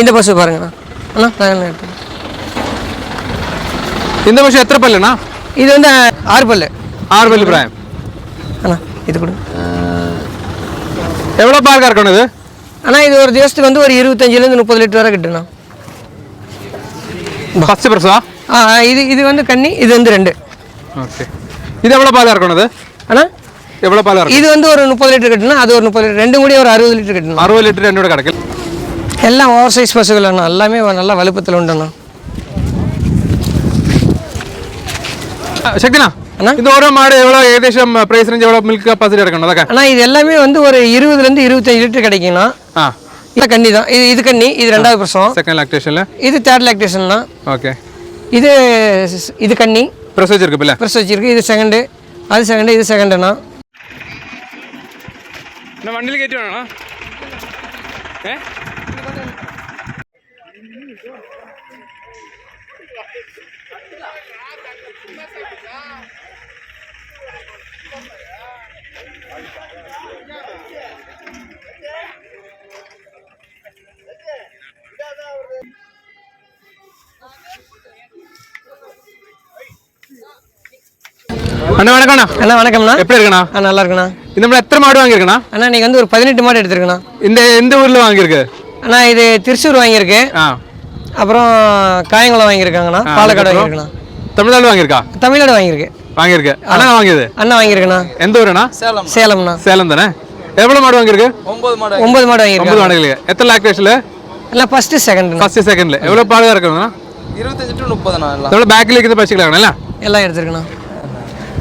இந்த பசு பாருங்கண்ணா அண்ணா நான் எடுத்துக்கிறேன். இந்த பசு எத்தனை பல்லுண்ணா? இது வந்து 6 பல்லு. 6 பல்லு பிராயம். அண்ணா இது கொடுங்க. எவ்வளோ பால் கறக்கணும் இது? அண்ணா இது ஒரு திவசத்துக்கு வந்து ஒரு 25லேருந்து 30 லிட்டர் வரை கிட்டுண்ணா. ஃபஸ்ட்டு பிரசவா? இது வந்து கன்னி, இது வந்து 2. ஓகே. இது எவ்வளோ பால் கறக்கணும் இது? அண்ணா எவ்வளோ பால் கறக்கும்? இது வந்து ஒரு 30 லிட்டர் கட்டுனா, அது ஒரு 30 லிட்டர், ரெண்டும் கூட ஒரு 60 லிட்டர் கட்டணும். 60 லிட்டர் என்னோட கிடக்கு. எல்லாம் ஓவர் சைஸ் பசுகள் அண்ணா, எல்லாமே நல்லா வலுப்பத்தில் உண்டுண்ணா. சக்தினா அண்ணா இந்த ஒரு மாடு எவ்வளோ ஏகദേശம் ப்ரைஸ் ரேஞ்ச் எவ்வளோ மில்க் கெப்பாசிட்டி இருக்கணும்? அதான் அண்ணா இது எல்லாமே வந்து ஒரு 20லேருந்து 25 லிட்டர் கிடைக்குண்ணா. இல்லை கன்னி தான். இது கன்னி, இது 2வது பிரசவம். செகண்ட் லாக்டேஷனில் இது 3rd லாக்டேஷன்ண்ணா. ஓகே. இது கன்னி ப்ரெஸ் வச்சிருக்கு. ப்ரெஸ் வச்சிருக்கு. இது செகண்டு, அது செகண்டு, இது செகண்டுண்ணா. நான் வண்டியில் கேட்டு வேணா அண்ணா வணக்கம்ண்ணா. அண்ணா வணக்கம்ண்ணா. எப்படி இருக்குண்ணா? நல்லா இருக்குண்ணா. இந்த மாதிரி எத்தனை மாடு வாங்கியிருக்குண்ணா? அண்ணா நீங்கள் வந்து ஒரு 18 மாடு எடுத்துருக்குண்ணா. எந்த ஊரில் வாங்கியிருக்கு? அண்ணா இது திருச்சூர் வாங்கியிருக்கு. அப்புறம் காயங்குளம் வாங்கியிருக்காங்கண்ணா. பாலக்காடு வாங்கியிருக்குண்ணா. தமிழ்நாடு வாங்கியிருக்கா? தமிழ்நாடு வாங்கியிருக்கு. அண்ணா வாங்கியது? அண்ணா வாங்கியிருக்குண்ணா. எந்த ஊருண்ணா? சேலம்ண்ணா. சேலம் தானே. எவ்வளோ மாடு வாங்கியிருக்கு? 9 மாடு வாங்கியிருக்கு. 9 மாடுகளுக்கு எத்தனை லாக்டேஷனில்? எல்லாம் ஃபஸ்ட்டு செகண்டில். எவ்வளோ பால் இருக்குண்ணா? 25 to 30. எவ்வளோ பேக்கில் இருக்குது பசிக்கலாங்கண்ணா? எல்லாம் எடுத்துருக்குண்ணா.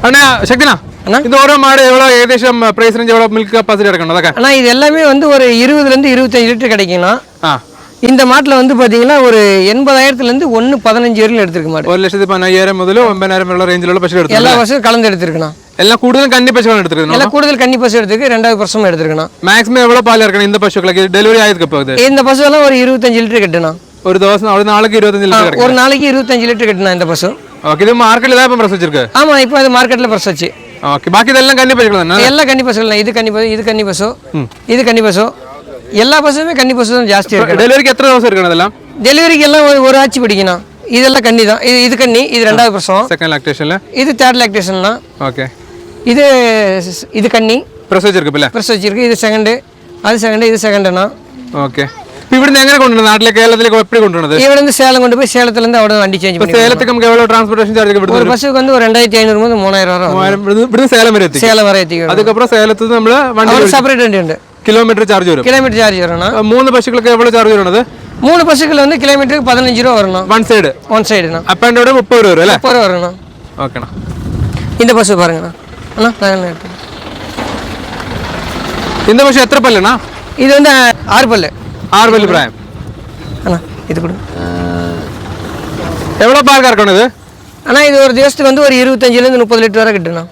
அண்ணா சக்தினா இந்த ஒரு மாடு எவ்வளோ ஏகദേശம் ப்ரைஸ் ரேஞ்ச் எவ்வளோ மில்க் கெப்பாசிட்டி இருக்கணும்? அதான் அண்ணா இது எல்லாமே வந்து ஒரு 20லேருந்து 25 லிட்டர் கிடைக்குண்ணா. இந்த மாட்டில் வந்து பார்த்தீங்கன்னா ஒரு 80,000லேருந்து 1.15 வரைக்கும் எடுத்துருக்கு மாடு. 1,15,000 முதல்ல 9,000 உள்ள ரேஞ்சில் உள்ள பசு எடுத்து எல்லா பசும் கலந்து எடுத்துருக்குண்ணா. எல்லாம் கூடுதல் கன்னி பசு எடுத்துருக்கு. எல்லாம் கூடுதல் கன்னி பசு எடுத்துருக்கு. 2வது பிரசவம் எடுத்துருக்குண்ணா. மேக்ஸிமம் எவ்வளோ பால் இருக்கணும் இந்த பசுக்களுக்கு? டெலிவரி ஆயிருக்கு போகுது. இந்த பசு எல்லாம் ஒரு 25 லிட்டர் கட்டுண்ணா. ஒரு நாளைக்கு 25 லிட்டர். ஒரு நாளைக்கு 25 லிட்டர் கட்டுண்ணா இந்த பசு. ஓகே. இது மார்க்கெட்டில் தான் இப்போ பிரஸ் வச்சிருக்கு? ஆமாம், இப்போ அது மார்க்கெட்டில் பிரஸ் வச்சு. ஓகே. பாக்கி இதெல்லாம் கன்னி பசுகள்? எல்லாம் கன்னி பசுகள். இது கன்னி பசு, இது கன்னி பசு, இது கன்னி பசு. எல்லா பசுமே கன்னி பசு தான் ஜாஸ்தியாக இருக்கு. டெலிவரிக்கு எத்தனை தவசம் இருக்கணும்? அதெல்லாம் டெலிவரிக்கு எல்லாம் ஒரு ஆட்சி பிடிக்கணும். இதெல்லாம் கன்னி தான். இது கன்னி, இது 2வது பிரசவம். செகண்ட் லாக்டேஷனில். இது 3rd லாக்டேஷன்ண்ணா. ஓகே. இது கன்னி ப்ரெஸ் வச்சிருக்கு. ப்ரெஸ் வச்சிருக்கு. இது செகண்டு, அது செகண்டு, இது செகண்டுண்ணா. ஓகே. ഇവിടുന്ന് എങ്ങനെ കൊണ്ടുവരുന്നത്? നാട്ടിലെ കേരളത്തിലേക്ക് എപ്പോഴും കൊണ്ടുവരുന്നത്? ഇവിടുന്ന് സേലം കൊണ്ടുപോയി സേലത്തിലിருந்து അവിടെ വണ്ടി ചേഞ്ച് பண்ணி. சேலத்துக்கு നമുക്ക് எவ்வளவு டிரான்ஸ்போர்ட்டேஷன் சார்ஜ் இருக்கு? ஒரு பஸ்ஸுக்கு வந்து ஒரு 2500 முதல் 3000 வரை வரும். ഇവിടുന്ന് சேலம் വരെ എത്തിക്കും. சேலம் வரை எத்திக்கும். அதுக்கப்புறம் சேலத்துல നമ്മൾ വണ്ടി செப்பரேட் வண்டி ഉണ്ട്. കിലോമീറ്റർ ചാർജ് വരും. കിലോമീറ്റർ ചാർജ് വരണം. 3 பஸ்ஸுகளுக்கு எவ்வளவு சார்ஜ் வருது? 3 பஸ்ஸுக்கு வந்து கிலோமீட்டருக்கு 15 ரூபாய் வரணும். ஒன் சைடுனா அப் அண்ட் டவுன் 30 ரூபாய் வரும். 30 ரூபாய் வரணும். ஓகேண்ணா. இந்த பஸ் பாருங்கண்ணா. அண்ணா நான் எடுத்து. இந்த பஸ் எத்தனை பல்லுண்ணா? இது வந்து 6 பல்லு. 6 பல்லு பிராயம். அண்ணா இது கொடுங்க. எவ்வளோ பால் கறக்கணும் இது? அண்ணா இது ஒரு திவசத்துக்கு வந்து ஒரு 25லேருந்து 30 லிட்டர் வரை கிட்டுண்ணா.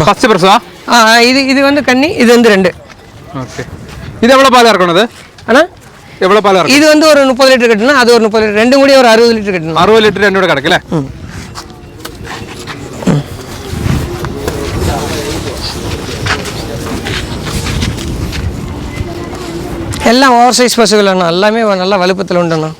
ஃபஸ்ட்டு பிரசவா? இது வந்து கன்னி, இது வந்து 2. ஓகே. இது எவ்வளோ பால் கறக்கணும் இது? அண்ணா எவ்வளோ பால் கறக்கும்? இது வந்து ஒரு 30 லிட்டர் கட்டுனா, அது ஒரு 30 லிட்டர், ரெண்டும் கூட ஒரு 60 லிட்டர் கட்டணும். 60 லிட்டர் என்னோட கிடக்குல. எல்லாம் ஓவர் சைஸ் பசுகள் அண்ணா, எல்லாமே நல்லா வலுப்பத்தில் உண்டுண்ணா.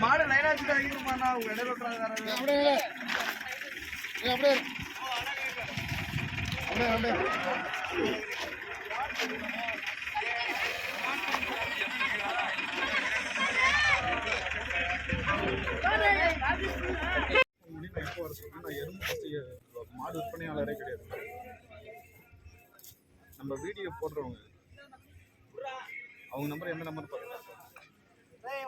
மாடு லைனா வச்சுட்டு அடிக்கணுமாண்ணா? உங்க இடையில அப்படியே அப்படியே நம்பர் சொல்லுங்க. நான் எறும்பு மாடு விற்பனையாளரே கிடையாது. நம்ம வீடியோ போடுறவங்க அவங்க நம்பர் எந்த நம்பர் பாருங்க. Hey,